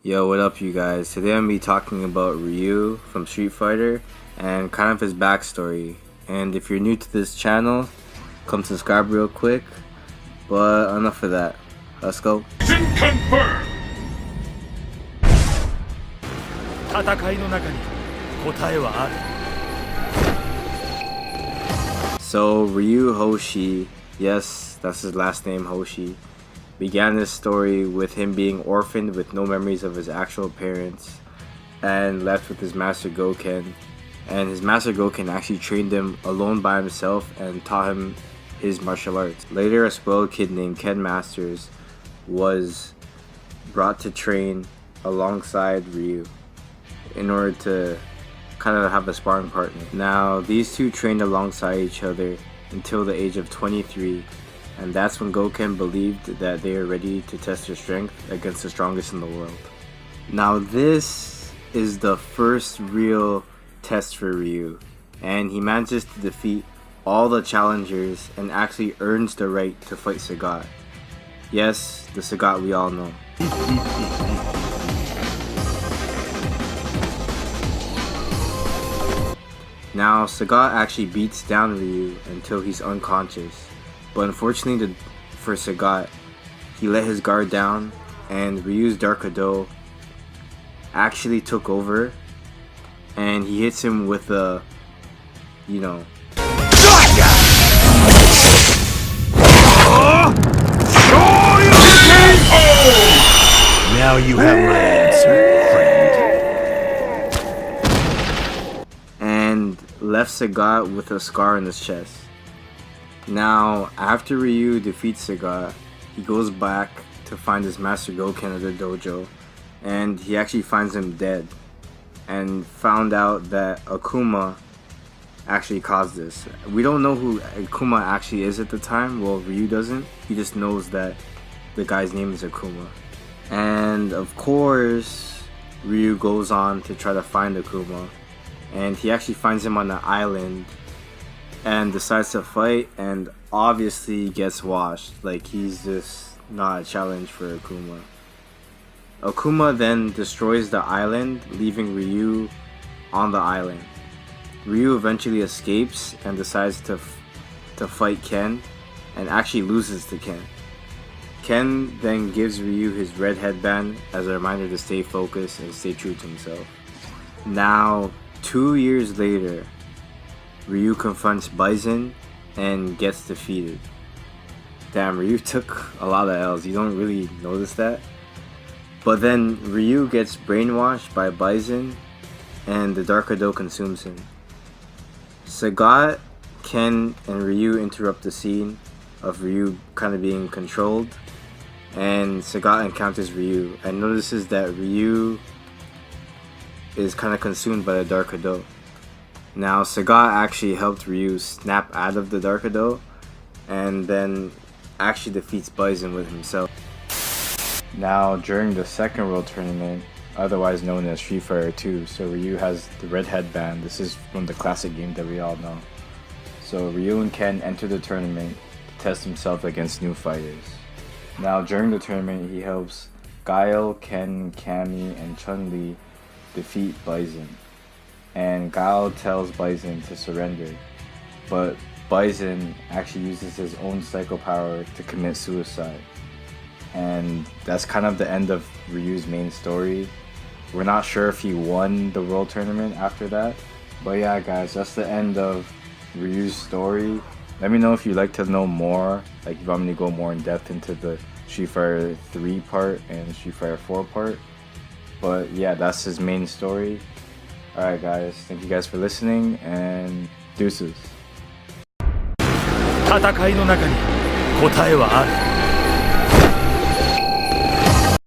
Yo, what up you guys? Today I'm going to be talking about Ryu from Street Fighter and kind of his backstory. And if you're new to this channel, come subscribe real quick. But enough of that. Let's go. Mission confirmed. So Ryu Hoshi, yes, that's his last name, Hoshi, began this story with him being orphaned with no memories of his actual parents and left with his master Goken. And his master Goken actually trained him alone by himself and taught him his martial arts. Later, a spoiled kid named Ken Masters was brought to train alongside Ryu in order to kind of have a sparring partner. Now, these two trained alongside each other until the age of 23, and that's when Goken believed that they were ready to test their strength against the strongest in the world. Now, this is the first real test for Ryu, and he manages to defeat all the challengers and actually earns the right to fight Sagat. Yes, the Sagat we all know. Now, Sagat actually beats down Ryu until he's unconscious, but unfortunately for Sagat, he let his guard down and Ryu's Dark Hado actually took over and he hits him with a, now you have my answer, friend. And left Sagat with a scar in his chest. Now, after Ryu defeats Sagat, he goes back to find his master Goken at the dojo, and he actually finds him dead, and found out that Akuma actually caused this. We don't know who Akuma actually is at the time. Well, Ryu doesn't. He just knows that the guy's name is Akuma. And of course, Ryu goes on to try to find Akuma, and he actually finds him on an island and decides to fight, and obviously gets washed. Like, he's just not a challenge for Akuma. Akuma then destroys the island, leaving Ryu on the island. Ryu eventually escapes and decides to fight Ken, and actually loses to Ken. Ken then gives Ryu his red headband as a reminder to stay focused and stay true to himself. Now, 2 years later, Ryu confronts Bison and gets defeated. Damn, Ryu took a lot of L's. You don't really notice that. But then Ryu gets brainwashed by Bison and the Dark Hado consumes him. Sagat, Ken, and Ryu interrupt the scene of Ryu kind of being controlled, and Sagat encounters Ryu and notices that Ryu is kind of consumed by the Dark Hado. Now, Sagat actually helped Ryu snap out of the Dark Hado and then actually defeats Bison with himself. Now, during the second World Tournament, otherwise known as Street Fighter 2, so Ryu has the red headband. This is from the classic game that we all know. So Ryu and Ken enter the tournament to test himself against new fighters. Now, during the tournament, he helps Guile, Ken, Cammy, and Chun-Li defeat Bison. And Guile tells Bison to surrender, but Bison actually uses his own psycho power to commit suicide. And that's kind of the end of Ryu's main story. We're not sure if he won the World Tournament after that, but yeah guys, that's the end of Ryu's story. Let me know if you'd like to know more, like if you want me to go more in depth into the Street Fighter 3 part and Street Fighter 4 part. But yeah, that's his main story. Alright guys, thank you guys for listening, and deuces. 戦いの中に答えはある。